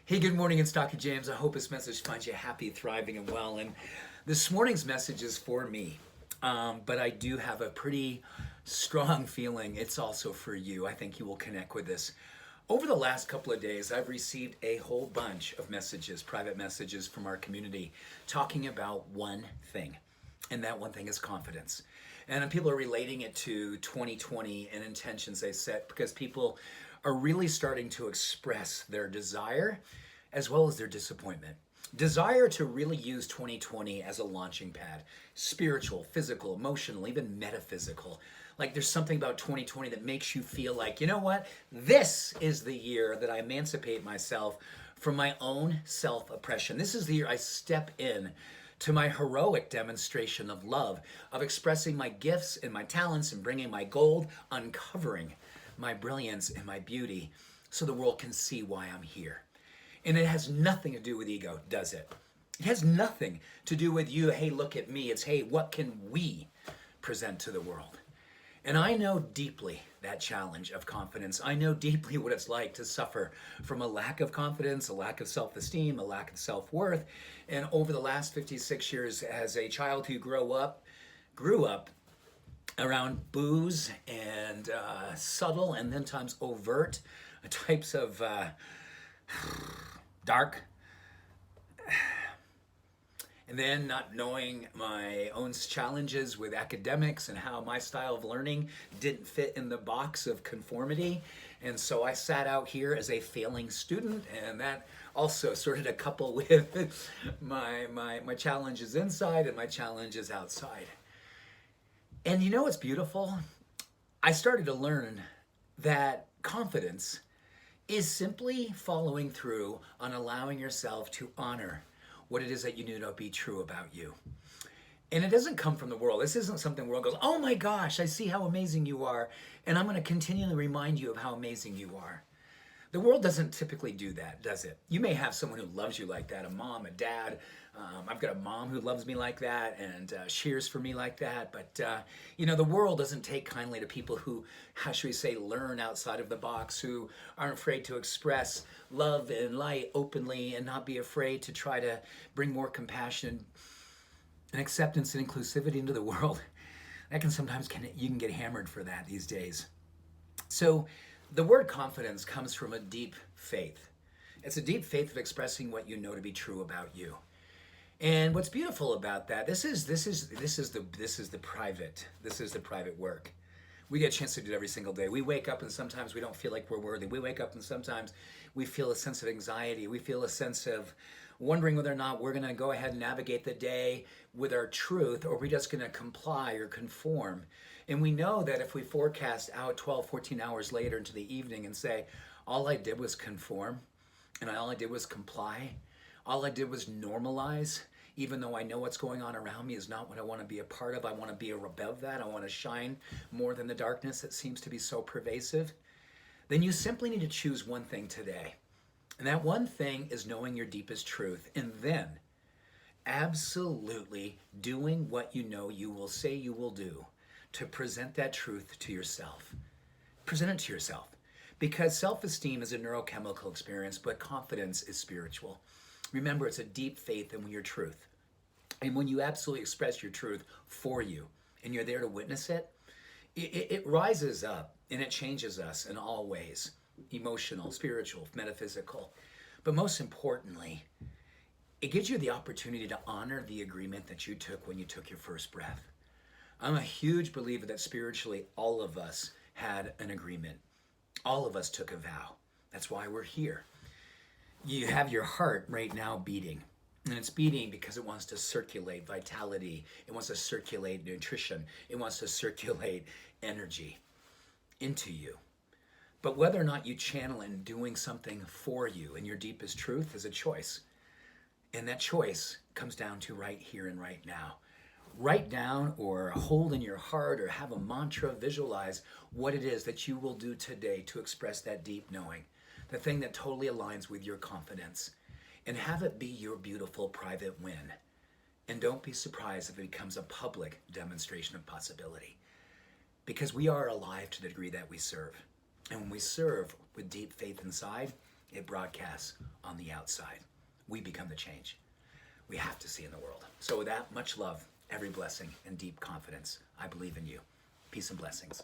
Hey, good morning, it's Dr. James. I hope this message finds you happy, thriving, and well. And this morning's message is for me, but I do have a pretty strong feeling it's also for you. I think you will connect with this. Over the last couple of days, I've received a whole bunch of messages, private messages from our community, talking about one thing, and that one thing is confidence. And people are relating it to 2020 and intentions they set because people are really starting to express their desire as well as their disappointment. Desire to really use 2020 as a launching pad, spiritual, physical, emotional, even metaphysical. Like there's something about 2020 that makes you feel like, you know what? This is the year that I emancipate myself from my own self-oppression. This is the year I step in to my heroic demonstration of love, of expressing my gifts and my talents and bringing my gold, uncovering my brilliance and my beauty so the world can see why I'm here. And it has nothing to do with ego, does it? It has nothing to do with you, hey, look at me. It's, hey, what can we present to the world? And I know deeply that challenge of confidence. I know deeply what it's like to suffer from a lack of confidence, a lack of self-esteem, a lack of self-worth. And over the last 56 years as a child who grew up around booze and subtle and then times overt types of dark, and then not knowing my own challenges with academics and how my style of learning didn't fit in the box of conformity. And so I sat out here as a failing student, and that also sort of a couple with my challenges inside and my challenges outside. And you know what's beautiful? I started to learn that confidence is simply following through on allowing yourself to honor what it is that you know to be true about you. And it doesn't come from the world. This isn't something the world goes, oh my gosh, I see how amazing you are, and I'm going to continually remind you of how amazing you are. The world doesn't typically do that, does it? You may have someone who loves you like that, a mom, a dad. I've got a mom who loves me like that and cheers for me like that. But, the world doesn't take kindly to people who, how should we say, learn outside of the box, who aren't afraid to express love and light openly and not be afraid to try to bring more compassion and acceptance and inclusivity into the world. That can sometimes, you can get hammered for that these days. So, the word confidence comes from a deep faith. It's a deep faith of expressing what you know to be true about you. And what's beautiful about that, this is the private work. We get a chance to do it every single day. We wake up and sometimes we don't feel like we're worthy. We wake up and sometimes we feel a sense of anxiety. We feel a sense of wondering whether or not we're going to go ahead and navigate the day with our truth, or we're just going to comply or conform. And we know that if we forecast out 12, 14 hours later into the evening and say, all I did was conform, and all I did was comply, all I did was normalize, even though I know what's going on around me is not what I want to be a part of. I want to be above that. I want to shine more than the darkness that seems to be so pervasive. Then you simply need to choose one thing today. And that one thing is knowing your deepest truth. And then absolutely doing what you know you will say you will do to present that truth to yourself. Present it to yourself. Because self-esteem is a neurochemical experience, but confidence is spiritual. Remember, it's a deep faith in your truth. And when you absolutely express your truth for you, and you're there to witness it, it rises up and it changes us in all ways. Emotional, spiritual, metaphysical. But most importantly, it gives you the opportunity to honor the agreement that you took when you took your first breath. I'm a huge believer that spiritually all of us had an agreement. All of us took a vow. That's why we're here. You have your heart right now beating. And it's beating because it wants to circulate vitality. It wants to circulate nutrition. It wants to circulate energy into you. But whether or not you channel in doing something for you and your deepest truth is a choice. And that choice comes down to right here and right now. Write down or hold in your heart or have a mantra, visualize what it is that you will do today to express that deep knowing, the thing that totally aligns with your confidence, and have it be your beautiful private win. And don't be surprised if it becomes a public demonstration of possibility, because we are alive to the degree that we serve. And when we serve with deep faith inside, it broadcasts on the outside. We become the change we have to see in the world. So with that, much love, every blessing, and deep confidence. I believe in you. Peace and blessings.